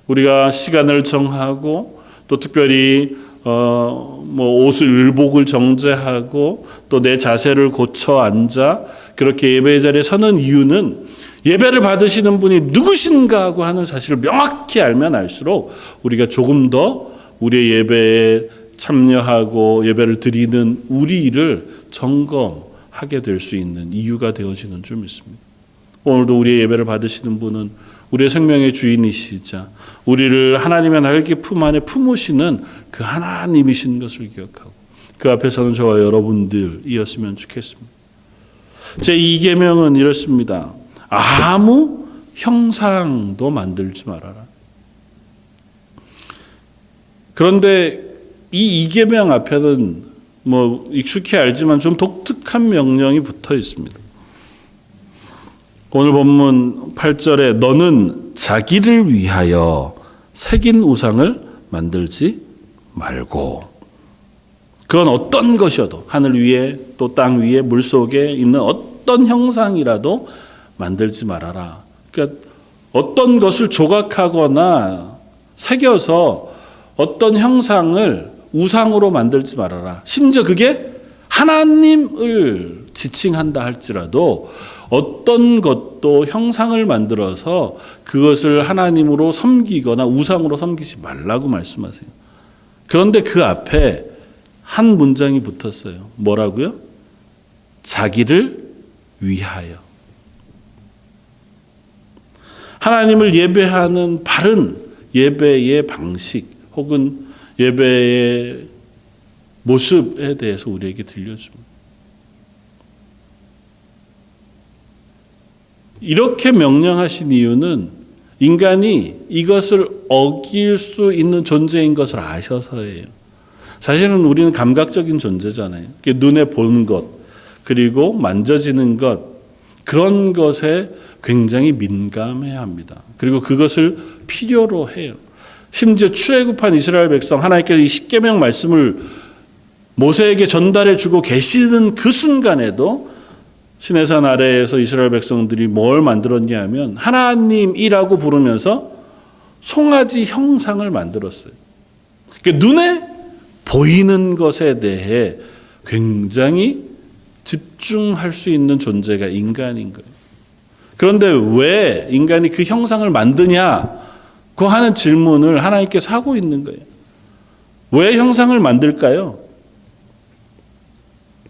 [SPEAKER 1] 우리가 시간을 정하고 또 특별히 옷을 일복을 정제하고 또 내 자세를 고쳐 앉아 그렇게 예배의 자리에 서는 이유는 예배를 받으시는 분이 누구신가 하고 하는 사실을 명확히 알면 알수록 우리가 조금 더 우리의 예배에 참여하고 예배를 드리는 우리를 점검하게 될 수 있는 이유가 되어지는 줄 믿습니다. 오늘도 우리의 예배를 받으시는 분은 우리의 생명의 주인이시자 우리를 하나님의 날개 품 안에 품으시는 그 하나님이신 것을 기억하고 그 앞에서는 저와 여러분들이었으면 좋겠습니다. 제2계명은 이렇습니다. 아무 형상도 만들지 말아라. 그런데 이 2계명 앞에는 익숙히 알지만 좀 독특한 명령이 붙어 있습니다. 오늘 본문 8절에 너는 자기를 위하여 새긴 우상을 만들지 말고, 그건 어떤 것이어도 하늘 위에 또 땅 위에 물 속에 있는 어떤 형상이라도 만들지 말아라. 그러니까 어떤 것을 조각하거나 새겨서 어떤 형상을 우상으로 만들지 말아라. 심지어 그게 하나님을 지칭한다 할지라도 어떤 것도 형상을 만들어서 그것을 하나님으로 섬기거나 우상으로 섬기지 말라고 말씀하세요. 그런데 그 앞에 한 문장이 붙었어요. 뭐라고요? 자기를 위하여. 하나님을 예배하는 바른 예배의 방식 혹은 예배의 모습에 대해서 우리에게 들려줍니다. 이렇게 명령하신 이유는 인간이 이것을 어길 수 있는 존재인 것을 아셔서예요. 사실은 우리는 감각적인 존재잖아요. 눈에 보는 것, 그리고 만져지는 것, 그런 것에 굉장히 민감해야 합니다. 그리고 그것을 필요로 해요. 심지어 출애굽한 이스라엘 백성, 하나님께서 이 십계명 말씀을 모세에게 전달해 주고 계시는 그 순간에도 시내산 아래에서 이스라엘 백성들이 뭘 만들었냐 하면 하나님이라고 부르면서 송아지 형상을 만들었어요. 그러니까 눈에 보이는 것에 대해 굉장히 집중할 수 있는 존재가 인간인 거예요. 그런데 왜 인간이 그 형상을 만드냐고 하는 질문을 하나님께서 하고 있는 거예요. 왜 형상을 만들까요?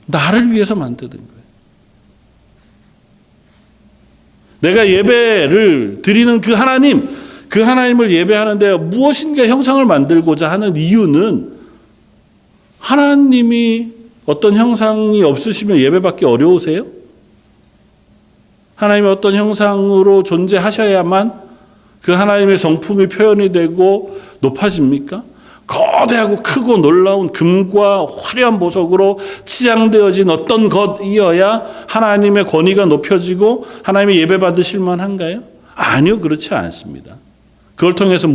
[SPEAKER 1] 나를 위해서 만드는 거예요. 내가 예배를 드리는 그 하나님을 예배하는데 무엇인가 형상을 만들고자 하는 이유는 하나님이 어떤 형상이 없으시면 예배받기 어려우세요? 하나님이 어떤 형상으로 존재하셔야만 그 하나님의 성품이 표현이 되고 높아집니까? 거대하고 크고 놀라운 금과 화려한 보석으로 치장되어진 어떤 것이어야 하나님의 권위가 높여지고 하나님의 예배 받으실 만한가요? 아니요, 그렇지 않습니다. 그걸 통해서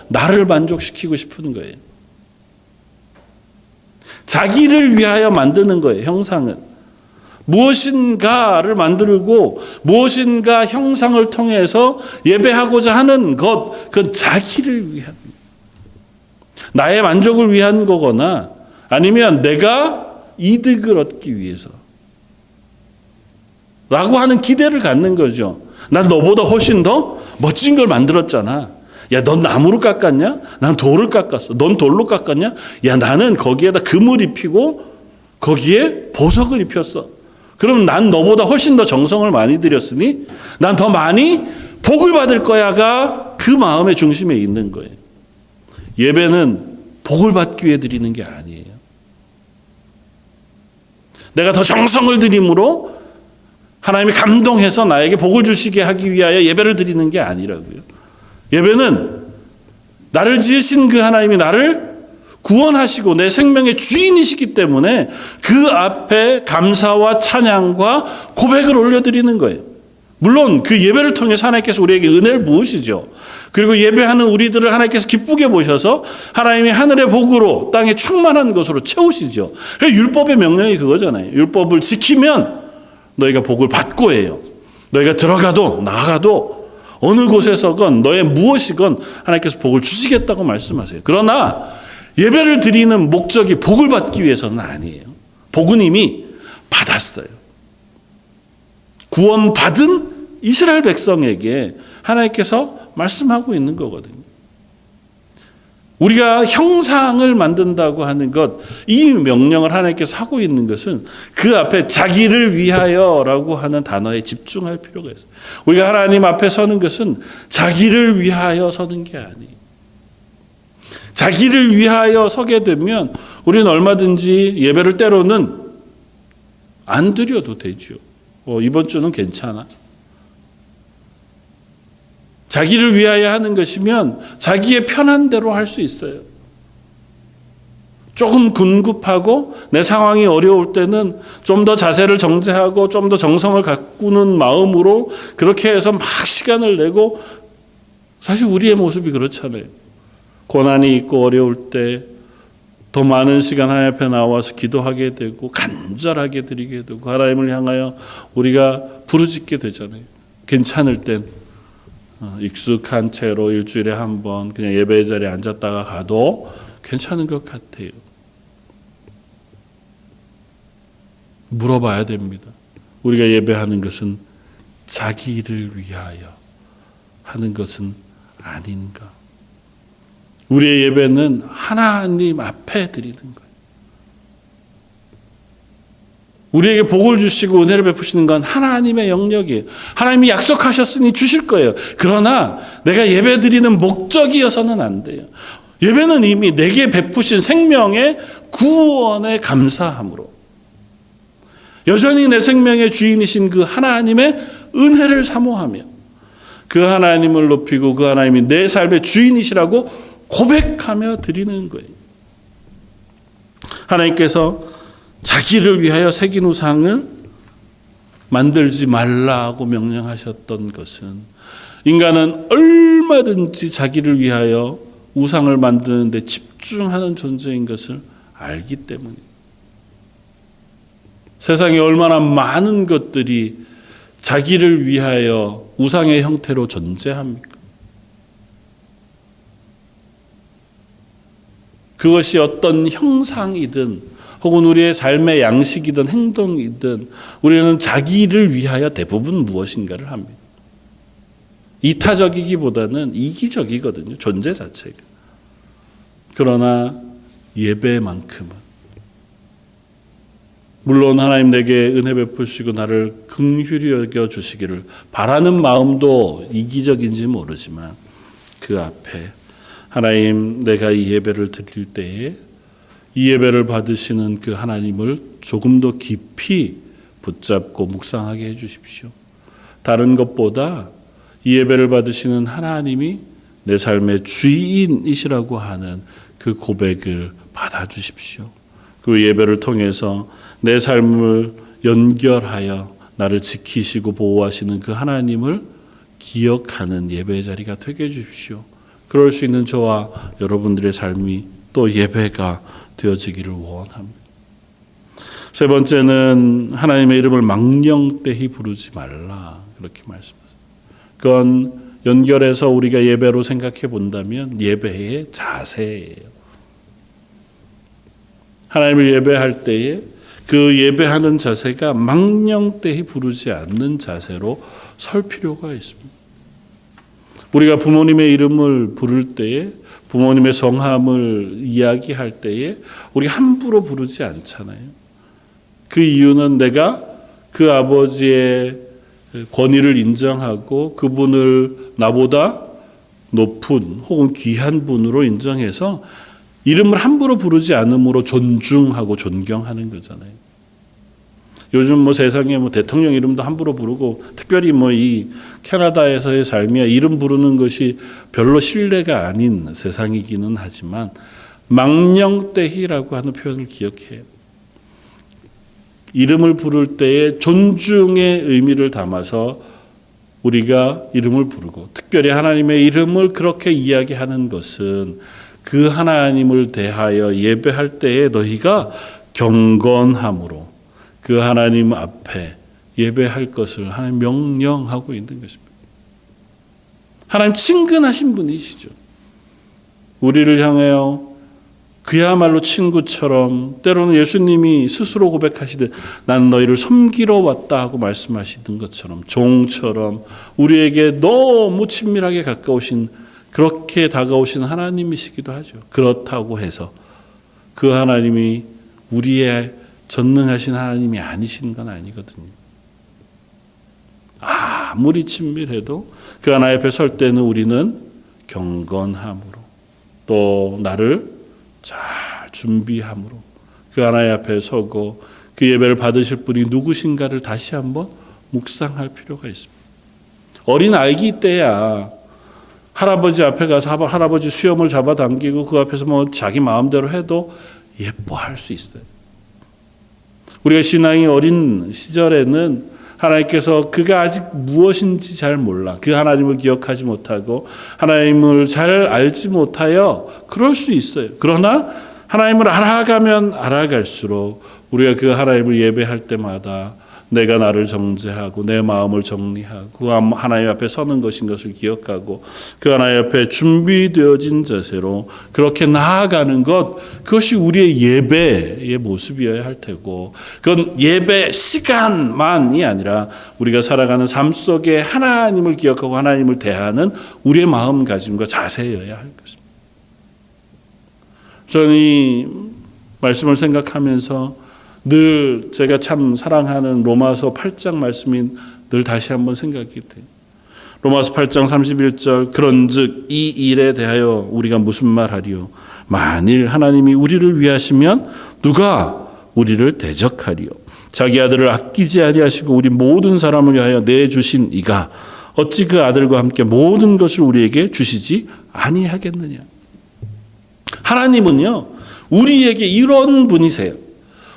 [SPEAKER 1] 나를 만족시키고 싶은 거예요. 자기를 위하여 만드는 거예요, 형상은. 무엇인가를 만들고 무엇인가 형상을 통해서 예배하고자 하는 것, 그건 자기를 위한, 나의 만족을 위한 거거나 아니면 내가 이득을 얻기 위해서 라고 하는 기대를 갖는 거죠. 난 너보다 훨씬 더 멋진 걸 만들었잖아. 야, 넌 나무로 깎았냐? 난 돌을 깎았어. 넌 돌로 깎았냐? 야, 나는 거기에다 금을 입히고 거기에 보석을 입혔어. 그럼 난 너보다 훨씬 더 정성을 많이 들였으니 난 더 많이 복을 받을 거야가 그 마음의 중심에 있는 거예요. 예배는 복을 받기 위해 드리는 게 아니에요. 내가 더 정성을 들임으로 하나님이 감동해서 나에게 복을 주시게 하기 위하여 예배를 드리는 게 아니라고요. 예배는 나를 지으신 그 하나님이 나를 구원하시고 내 생명의 주인이시기 때문에 그 앞에 감사와 찬양과 고백을 올려드리는 거예요. 물론 그 예배를 통해서 하나님께서 우리에게 은혜를 부으시죠. 그리고 예배하는 우리들을 하나님께서 기쁘게 보셔서 하나님이 하늘의 복으로 땅에 충만한 것으로 채우시죠. 율법의 명령이 그거잖아요. 율법을 지키면 너희가 복을 받고 해요. 너희가 들어가도 나가도 어느 곳에서건 너의 무엇이건 하나님께서 복을 주시겠다고 말씀하세요. 그러나 예배를 드리는 목적이 복을 받기 위해서는 아니에요. 복은 이미 받았어요. 구원받은 이스라엘 백성에게 하나님께서 말씀하고 있는 거거든요. 우리가 형상을 만든다고 하는 것, 이 명령을 하나님께서 하고 있는 것은 그 앞에 자기를 위하여라고 하는 단어에 집중할 필요가 있어요. 우리가 하나님 앞에 서는 것은 자기를 위하여 서는 게 아니에요. 자기를 위하여 서게 되면 우리는 얼마든지 예배를 때로는 안 드려도 되죠. 이번 주는 괜찮아. 자기를 위하여 하는 것이면 자기의 편한 대로 할 수 있어요. 조금 궁급하고 내 상황이 어려울 때는 좀 더 자세를 정제하고 좀 더 정성을 가꾸는 마음으로 그렇게 해서 막 시간을 내고, 사실 우리의 모습이 그렇잖아요. 고난이 있고 어려울 때 더 많은 시간 하나님 앞에 나와서 기도하게 되고 간절하게 드리게 되고 하나님을 향하여 우리가 부르짖게 되잖아요. 괜찮을 땐 익숙한 채로 일주일에 한 번 그냥 예배 자리에 앉았다가 가도 괜찮은 것 같아요. 물어봐야 됩니다. 우리가 예배하는 것은 자기를 위하여 하는 것은 아닌가? 우리의 예배는 하나님 앞에 드리는 거예요. 우리에게 복을 주시고 은혜를 베푸시는 건 하나님의 영역이에요. 하나님이 약속하셨으니 주실 거예요. 그러나 내가 예배 드리는 목적이어서는 안 돼요. 예배는 이미 내게 베푸신 생명의 구원에 감사함으로 여전히 내 생명의 주인이신 그 하나님의 은혜를 사모하며 그 하나님을 높이고 그 하나님이 내 삶의 주인이시라고 고백하며 드리는 거예요. 하나님께서 자기를 위하여 새긴 우상을 만들지 말라고 명령하셨던 것은 인간은 얼마든지 자기를 위하여 우상을 만드는 데 집중하는 존재인 것을 알기 때문이에요. 세상에 얼마나 많은 것들이 자기를 위하여 우상의 형태로 존재합니까? 그것이 어떤 형상이든 혹은 우리의 삶의 양식이든 행동이든 우리는 자기를 위하여 대부분 무엇인가를 합니다. 이타적이기보다는 이기적이거든요. 존재 자체가. 그러나 예배만큼은 물론 하나님 내게 은혜 베푸시고 나를 긍휼히 여겨 주시기를 바라는 마음도 이기적인지 모르지만 그 앞에 하나님 내가 이 예배를 드릴 때에 이 예배를 받으시는 그 하나님을 조금 더 깊이 붙잡고 묵상하게 해 주십시오. 다른 것보다 이 예배를 받으시는 하나님이 내 삶의 주인이시라고 하는 그 고백을 받아주십시오. 그 예배를 통해서 내 삶을 연결하여 나를 지키시고 보호하시는 그 하나님을 기억하는 예배의 자리가 되게 해 주십시오. 그럴 수 있는 저와 여러분들의 삶이 또 예배가 되어지기를 원합니다. 세 번째는 하나님의 이름을 망령되이 부르지 말라 그렇게 말씀하세요. 그건 연결해서 우리가 예배로 생각해 본다면 예배의 자세예요. 하나님을 예배할 때에 그 예배하는 자세가 망령되이 부르지 않는 자세로 설 필요가 있습니다. 우리가 부모님의 이름을 부를 때에 부모님의 성함을 이야기할 때에 우리 함부로 부르지 않잖아요. 그 이유는 내가 그 아버지의 권위를 인정하고 그분을 나보다 높은 혹은 귀한 분으로 인정해서 이름을 함부로 부르지 않음으로 존중하고 존경하는 거잖아요. 요즘 세상에 대통령 이름도 함부로 부르고 특별히 이 캐나다에서의 삶이야 이름 부르는 것이 별로 신뢰가 아닌 세상이기는 하지만 망령되이라고 하는 표현을 기억해요. 이름을 부를 때에 존중의 의미를 담아서 우리가 이름을 부르고 특별히 하나님의 이름을 그렇게 이야기하는 것은 그 하나님을 대하여 예배할 때에 너희가 경건함으로 그 하나님 앞에 예배할 것을 하나님 명령하고 있는 것입니다. 하나님 친근하신 분이시죠. 우리를 향하여 그야말로 친구처럼 때로는 예수님이 스스로 고백하시듯 나는 너희를 섬기러 왔다 하고 말씀하시던 것처럼 종처럼 우리에게 너무 친밀하게 가까우신 그렇게 다가오신 하나님이시기도 하죠. 그렇다고 해서 그 하나님이 우리의 전능하신 하나님이 아니신 건 아니거든요. 아무리 친밀해도 그 하나님 앞에 설 때는 우리는 경건함으로 또 나를 잘 준비함으로 그 하나님 앞에 서고 그 예배를 받으실 분이 누구신가를 다시 한번 묵상할 필요가 있습니다. 어린 아이기 때야 할아버지 앞에 가서 할아버지 수염을 잡아당기고 그 앞에서 뭐 자기 마음대로 해도 예뻐할 수 있어요. 우리가 신앙이 어린 시절에는 하나님께서 그가 아직 무엇인지 잘 몰라. 그 하나님을 기억하지 못하고 하나님을 잘 알지 못하여 그럴 수 있어요. 그러나 하나님을 알아가면 알아갈수록 우리가 그 하나님을 예배할 때마다 내가 나를 정죄하고 내 마음을 정리하고 그 하나님 앞에 서는 것인 것을 기억하고 그 하나님 앞에 준비되어진 자세로 그렇게 나아가는 것, 그것이 우리의 예배의 모습이어야 할 테고, 그건 예배 시간만이 아니라 우리가 살아가는 삶 속에 하나님을 기억하고 하나님을 대하는 우리의 마음가짐과 자세여야 할 것입니다. 저는 이 말씀을 생각하면서 늘 제가 참 사랑하는 로마서 8장 말씀이 늘 다시 한번 생각이 돼요. 로마서 8장 31절 그런즉 이 일에 대하여 우리가 무슨 말하리요? 만일 하나님이 우리를 위하시면 누가 우리를 대적하리요? 자기 아들을 아끼지 아니하시고 우리 모든 사람을 위하여 내주신 이가 어찌 그 아들과 함께 모든 것을 우리에게 주시지 아니하겠느냐? 하나님은요 우리에게 이런 분이세요.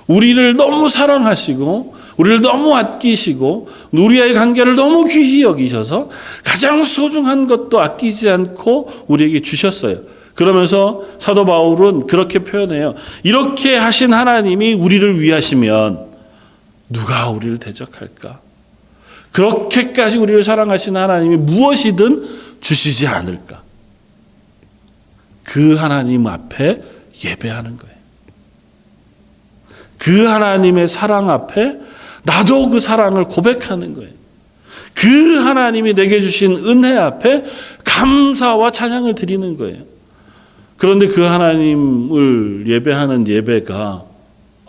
[SPEAKER 1] 우리를 너무 사랑하시고 우리를 너무 아끼시고 우리와의 관계를 너무 귀히 여기셔서 가장 소중한 것도 아끼지 않고 우리에게 주셨어요. 그러면서 사도 바울은 그렇게 표현해요. 이렇게 하신 하나님이 우리를 위하시면 누가 우리를 대적할까? 그렇게까지 우리를 사랑하신 하나님이 무엇이든 주시지 않을까? 그 하나님 앞에 예배하는 거예요. 그 하나님의 사랑 앞에 나도 그 사랑을 고백하는 거예요. 그 하나님이 내게 주신 은혜 앞에 감사와 찬양을 드리는 거예요. 그런데 그 하나님을 예배하는 예배가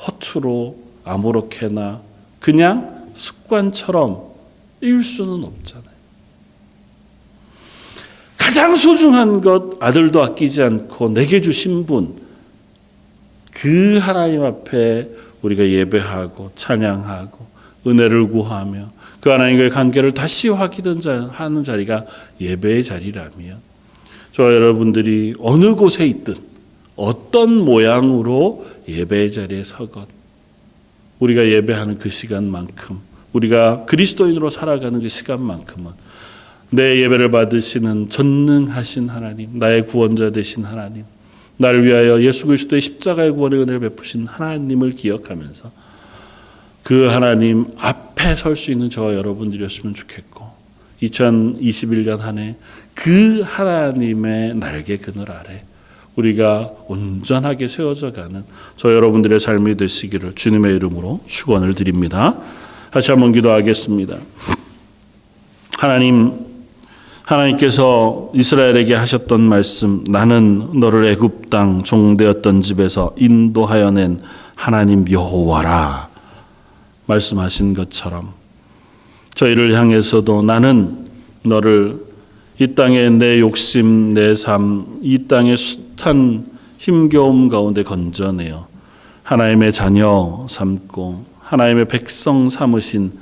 [SPEAKER 1] 허투루 아무렇게나 그냥 습관처럼 일 수는 없잖아요. 가장 소중한 것, 아들도 아끼지 않고 내게 주신 분, 그 하나님 앞에 우리가 예배하고 찬양하고 은혜를 구하며 그 하나님과의 관계를 다시 확인하는 자리가 예배의 자리라면 저 여러분들이 어느 곳에 있든 어떤 모양으로 예배의 자리에 서건 우리가 예배하는 그 시간만큼 우리가 그리스도인으로 살아가는 그 시간만큼은 내 예배를 받으시는 전능하신 하나님, 나의 구원자 되신 하나님, 나를 위하여 예수 그리스도의 십자가의 구원의 은혜를 베푸신 하나님을 기억하면서 그 하나님 앞에 설 수 있는 저와 여러분들이었으면 좋겠고 2021년 한 해 그 하나님의 날개 그늘 아래 우리가 온전하게 세워져 가는 저 여러분들의 삶이 되시기를 주님의 이름으로 축원을 드립니다. 다시 한번 기도하겠습니다. 하나님께서 이스라엘에게 하셨던 말씀, 나는 너를 애굽 땅 종되었던 집에서 인도하여 낸 하나님 여호와라 말씀하신 것처럼 저희를 향해서도 나는 너를 이 땅의 내 욕심, 내 삶, 이 땅의 숱한 힘겨움 가운데 건져내어 하나님의 자녀 삼고 하나님의 백성 삼으신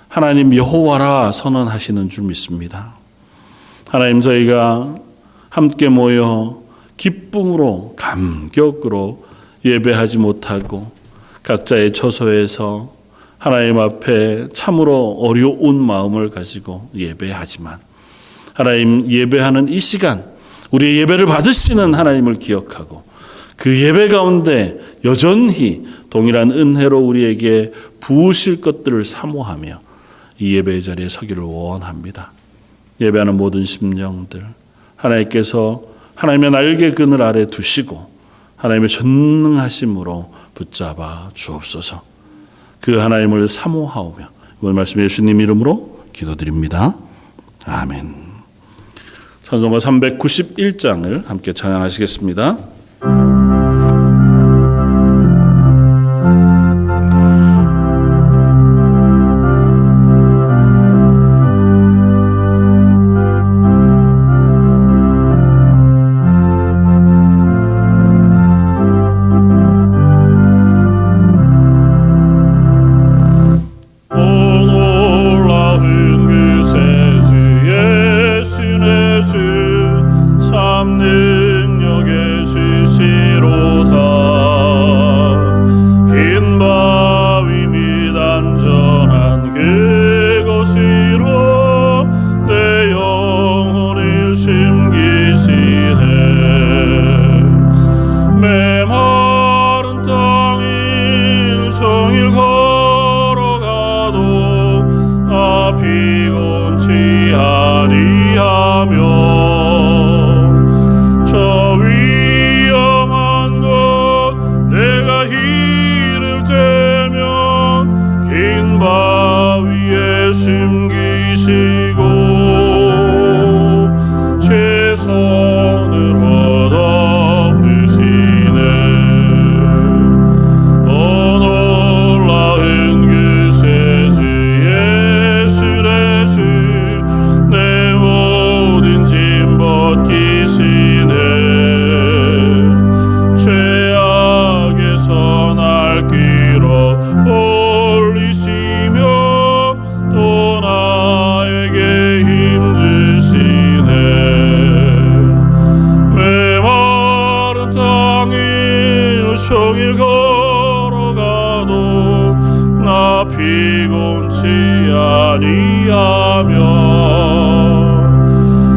[SPEAKER 1] 하나님 여호와라 선언하시는 줄 믿습니다. 하나님, 저희가 함께 모여 기쁨으로 감격으로 예배하지 못하고 각자의 처소에서 하나님 앞에 참으로 어려운 마음을 가지고 예배하지만 하나님 예배하는 이 시간, 우리의 예배를 받으시는 하나님을 기억하고 그 예배 가운데 여전히 동일한 은혜로 우리에게 부으실 것들을 사모하며 이 예배의 자리에 서기를 원합니다. 예배하는 모든 심령들, 하나님께서 하나님의 날개 그늘 아래 두시고 하나님의 전능하심으로 붙잡아 주옵소서. 그 하나님을 사모하오며 이번 말씀 예수님 이름으로 기도드립니다. 아멘. 찬송가 391장을 함께 찬양하시겠습니다.
[SPEAKER 2] 종일 걸어가도 나 피곤치 아니하며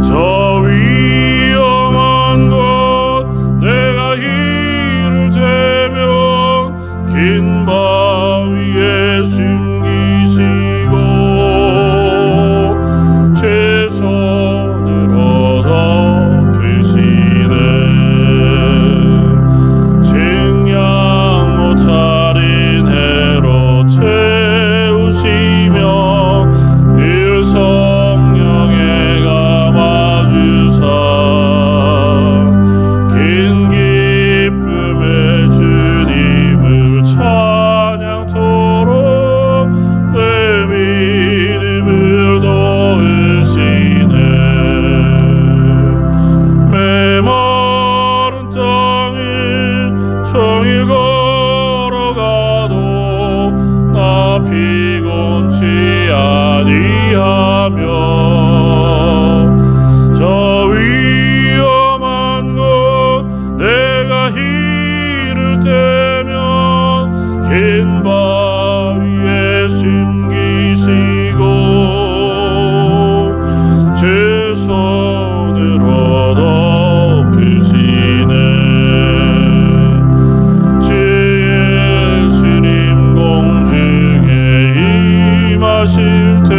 [SPEAKER 2] 저 위험한 곳 내가 이를 대면 긴 바위에 숨기시고 제 손으로 덮으시네. 증량 못하린 해로 채우시며 늘 성령에 감아주사 긴 기쁨의 주님을 찬양토록 내 믿음을 도우시네. 메마른 땅을 종일 걸어가도 나 피곤치 아니하며 저 위험한 곳 내가 이를 대면 긴 바위에 숨기시고 제 손으로 덮으시네. 주 예수님 공중에 임하실 때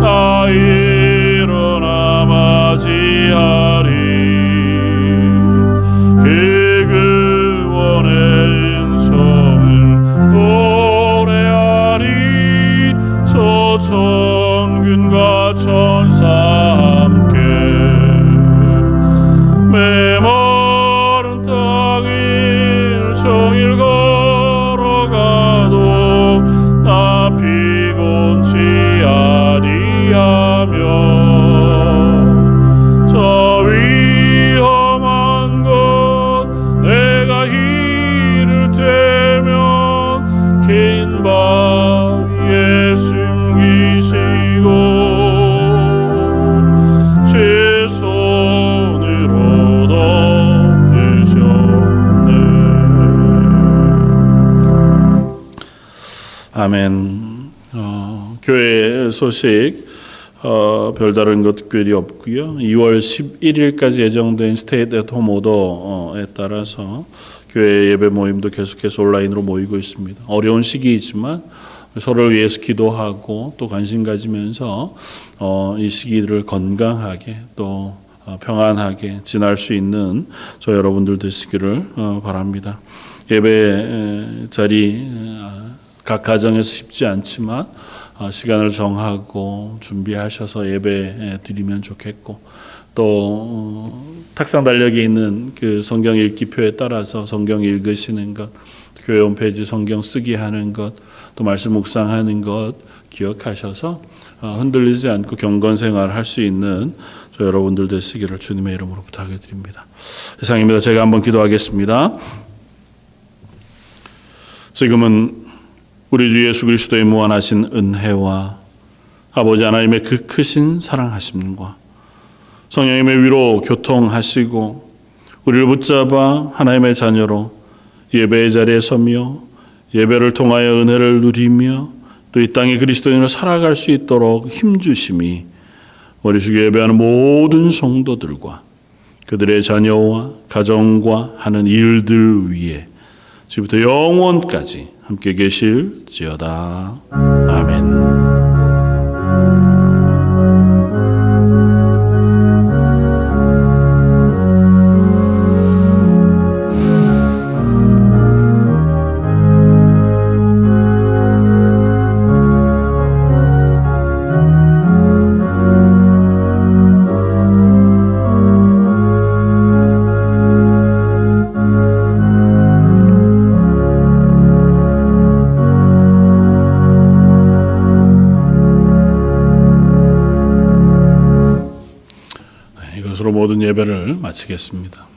[SPEAKER 2] 나 일어나 맞이하리. 그 구원의 은총을
[SPEAKER 1] 아멘. 교회 소식 별다른 것 특별히 없고요. 2월 11일까지 예정된 스테이 앳 홈 오더에 따라서 교회 예배 모임도 계속해서 온라인으로 모이고 있습니다. 어려운 시기이지만 서로를 위해서 기도하고 또 관심 가지면서 이 시기를 건강하게 또 평안하게 지날 수 있는 저 여러분들 되시기를 바랍니다. 예배 자리 각 가정에서 쉽지 않지만 시간을 정하고 준비하셔서 예배 드리면 좋겠고 또 탁상 달력에 있는 그 성경 읽기표에 따라서 성경 읽으시는 것, 교회 홈페이지 성경 쓰기 하는 것, 또 말씀 묵상하는 것 기억하셔서 흔들리지 않고 경건 생활할 수 있는 저 여러분들 되시기를 주님의 이름으로 부탁을 드립니다. 이상입니다. 제가 한번 기도하겠습니다. 지금은 우리 주 예수 그리스도의 무한하신 은혜와 아버지 하나님의 그 크신 사랑하심과 성령님의 위로 교통하시고 우리를 붙잡아 하나님의 자녀로 예배의 자리에 서며 예배를 통하여 은혜를 누리며 또 이 땅에 그리스도인으로 살아갈 수 있도록 힘주심이 우리 주께 예배하는 모든 성도들과 그들의 자녀와 가정과 하는 일들 위에 지금부터 영원까지 함께 계실지어다. 아멘. 이것으로 모든 예배를 마치겠습니다.